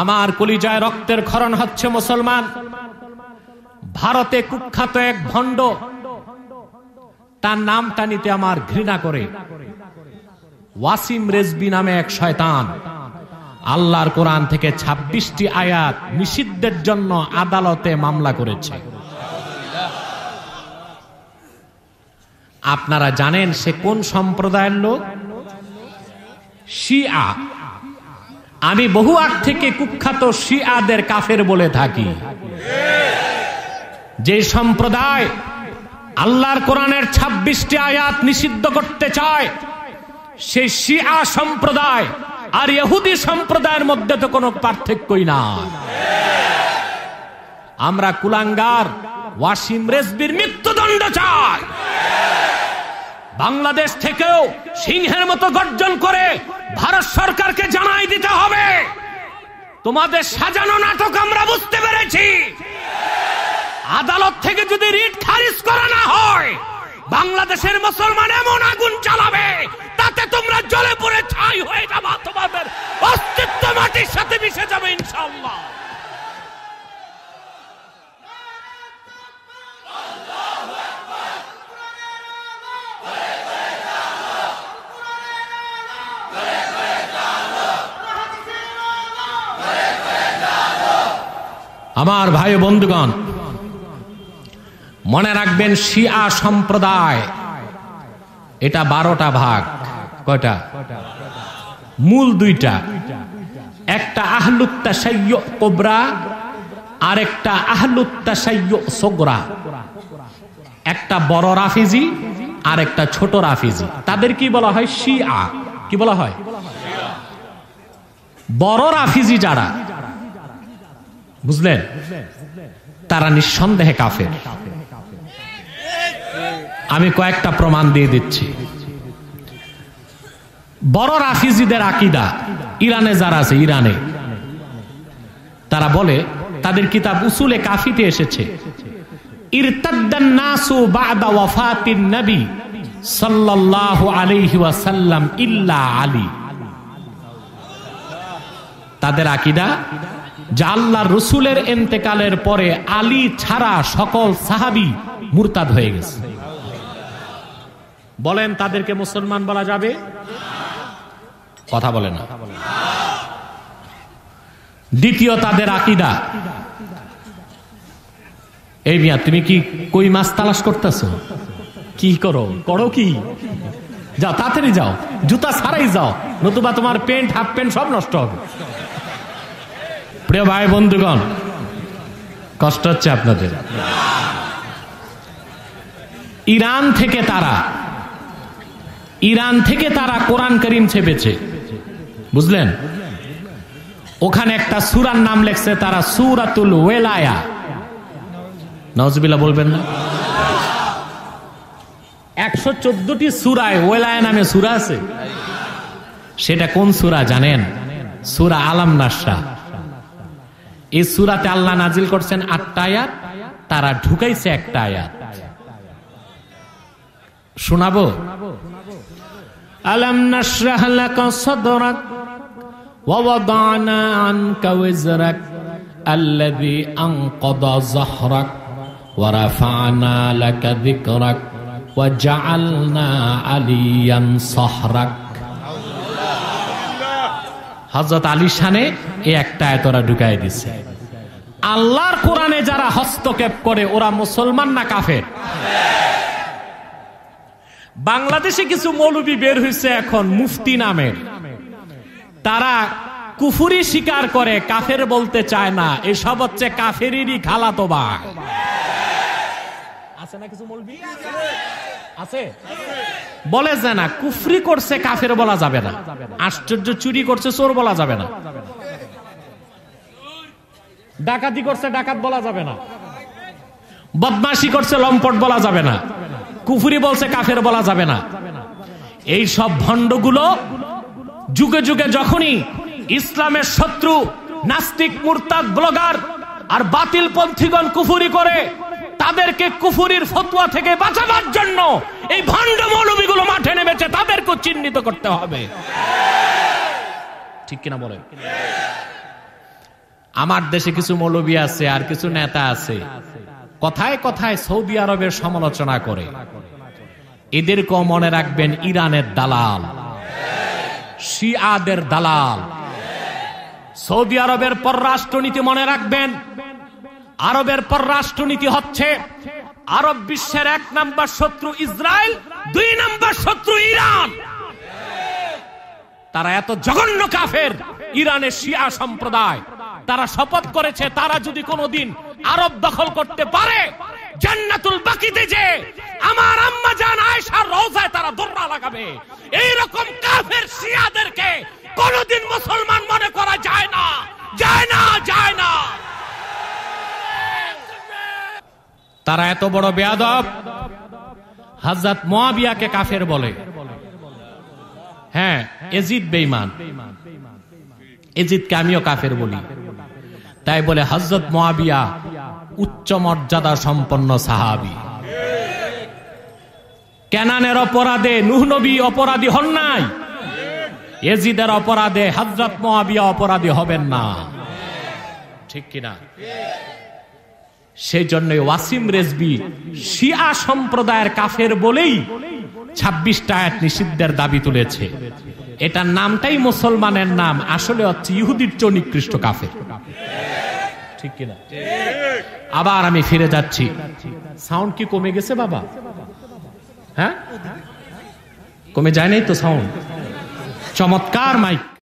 আমার কলিজায় রক্তের ক্ষরণ হচ্ছে মুসলমান। ভারতে কুখ্যাত এক ভণ্ড, তার নামটা নিতে আমার ঘৃণা করে। ওয়াসিম রেজবি নামে এক শয়তান আল্লাহর কোরআন থেকে 26টি আয়াত নিষিদ্ধের জন্য আদালতে মামলা করেছে। আপনারা জানেন সে কোন সম্প্রদায়ের লোক? শিয়া। আমি বহু আগ থেকে কুখ্যাত শিয়াদের কাফের বলে থাকি। যে সম্প্রদায় আল্লাহর কোরআনের 26টি আয়াত নিষিদ্ধ করতে চায়, সেই শিয়া সম্প্রদায় আর ইহুদি সম্প্রদায়ের মধ্যে তো কোনো পার্থক্যই না। আমরা কুলাঙ্গার ওয়াসিম রেজবির মৃত্যুদণ্ড চাই। বাংলাদেশ থেকেও সিংহের মতো গর্জন করে ভারত সরকারকে জানাই দিতে হবে, তোমাদের সাজানো নাটক আমরা বুঝতে পেরেছি। আদালত থেকে যদি রিট খারিজ করা না হয়, বাংলাদেশের মুসলমান এমন আগুন চালাবে তাতে তোমরা জ্বলে পড়ে ছাই হয়ে যাবে, তোমাদের অস্তিত্ব মাটির সাথে মিশে যাবে ইনশাআল্লাহ। আমার ভাই বন্ধুগণ, মনে রাখবেন শিয়া সম্প্রদায় এটা 12টা ভাগ। কয়টা? মূল 2টা। একটা আহলুত তাশাইয়্যু কুবরা আর একটা আহলুত তাশাইয়্যু সুগরা। একটা বড় রাফিজি আর একটা ছোট রাফিজি। তাদের কি বলা হয়? শিয়া। কি বলা হয়? বড় রাফিজি যারা, বুঝলেন, তারা নিঃসন্দেহে কাফের। আমি কয়েকটা প্রমাণ দিয়ে দিচ্ছি। বড় রাফিজিদের আকীদা, ইরানে যারা আছে, ইরানে তারা বলে, তাদের কিতাব উসুলে কাফিতে এসেছে, ইরতাদ্দান নাসু বা'দা ওয়াফাতিন নবী সাল্লাল্লাহু আলাইহি ওয়াসাল্লাম ইল্লা আলী। তাদের আকীদা যে আল্লাহর রাসূলের ইন্তেকালের পরে আলী ছাড়া সকল সাহাবী মুরতাদ হয়ে গেছে। বলেন তাদেরকে মুসলমান বলা যাবে? কথা বলে না। দ্বিতীয় তাদের আকীদা, এই মিয়া তুমি কি কই মাছ তালাশ করতেছো? কি করো? করো কি? যাও তাড়াতাড়ি যাও, জুতা ছাড়াই যাও, নতুবা তোমার প্যান্ট, হাফ প্যান্ট সব নষ্ট হবে। প্রিয় ভাই বন্ধুগণ, কষ্ট হচ্ছে আপনাদের। ইরান থেকে তারা কোরআন কারীম ছেপেছে, বুঝলেন? ওখানে একটা সূরার নাম লেখছে তারা সূরাতুল ওয়ালায়া। নাউজুবিল্লাহ বলবেন না? 114টি সূরায় ওয়ালায়া নামে সূরা আছে। সেটা কোন সূরা জানেন? সূরা আলাম নাশরা। এই সূরাতে আল্লাহ নাজিল করছেন 8টা আয়াত, তারা ঢুকাইছে একটা আয়াত। শোনাবো? আলাম নাশরাহ লাকা সাদরাক ওয়া ওয়াদানা আনকা ওয়জরাক আল্লাযী আনকাযা যাহরাক ওয়া রাফা'না লাকা যিকরাক ওয়া জা'আলনা আলিয়ান সাহরাক। হযরত আলী শানে এই একটা আয়াত ওরা ঢুকাই দিছে। আল্লাহর কোরআনে যারা হস্তক্ষেপ করে ওরা মুসলমান না কাফের? বাংলাদেশে কিছু মৌলবী বের হয়েছে এখন মুফতি নামের, তারা কুফরি স্বীকার করে, কাফের বলতে চায় না। এসব হচ্ছে কাফেরেরই খালাতো ভাই। আছে না কিছু মৌলবী? আছে, বলে যে না কুফরি করছে কাফের বলা যাবে না, আশ্চর্য চুরি করছে চোর বলা যাবে না, ডাকাতি করছে ডাকাত বলা যাবে না, বদমাশি করছে লম্পট বলা যাবে না, কুফরি বলছে কাফের বলা যাবে না। এই সব ভণ্ডগুলো যুগে যুগে যখনই ইসলামের শত্রু নাস্তিক মুরতাদ ব্লগার আর বাতিল পন্থীগণ কুফরি করে, তাদেরকে কুফরির ফতোয়া থেকে বাঁচাবার জন্য এই ভণ্ড মৌলবীগুলো মাঠে নেমেছে, তাদেরকে চিহ্নিত করতে হবে। ঠিক কিনা বলে? আমার দেশে কিছু মৌলবী আছে আর কিছু নেতা আছে, কথায় কথায় সৌদি আরবের সমালোচনা করে। এদেরকেও মনে রাখবেন ইরানের দালাল, শিয়াদের দালাল। সৌদি আরবের পররাষ্ট্রনীতি মনে রাখবেন, আরবের পররাষ্ট্রনীতি হচ্ছে আরব বিশ্বের 1 নম্বর শত্রু ইসরায়েল, 2 নম্বর শত্রু ইরান। তারা এত জঘন্য কাফের, ইরানের শিয়া সম্প্রদায়। তারা শপথ করেছে তারা যদি কোনোদিন আরব দখল করতে পারে, জান্নাতুল বাকিতে যে আমার আম্মা জান আয়েশার রওজায় তারা দোররা লাগাবে। এইরকম কাফের শিয়াদেরকে কোনোদিন মুসলমান মনে করা যায় না, যায় না, যায় না। তারা এত বড় বেয়াদব, হযরত মুয়াবিয়াকে কাফের বলে। হ্যাঁ, এজিদ বেঈমান, এজিদকে আমিও কাফের বলি। তাই বলে হযরত মুয়াবিয়া উচ্চ মর্যাদা সম্পন্ন সাহাবী। কেনানের অপরাধে নূহ নবী অপরাধী হন নাই, এজিদের অপরাধে হযরত মুয়াবিয়া অপরাধী হবেন না, ঠিক কিনা? সেই জন্য ওয়াসিম রেজভী শিয়া সম্প্রদায়ের কাফের বলেই 26টা আয়াত নিষিদ্ধের দাবি তুলেছে। এটার নামটাই মুসলমানের নাম, আসলে হচ্ছে ইহুদির চেয়ে নিকৃষ্ট কাফের, ঠিক কিনা? আবার আমি ফিরে যাচ্ছি। সাউন্ড কি কমে গেছে বাবা? হ্যাঁ, কমে যায় নাই তো সাউন্ড? চমৎকার মাইক।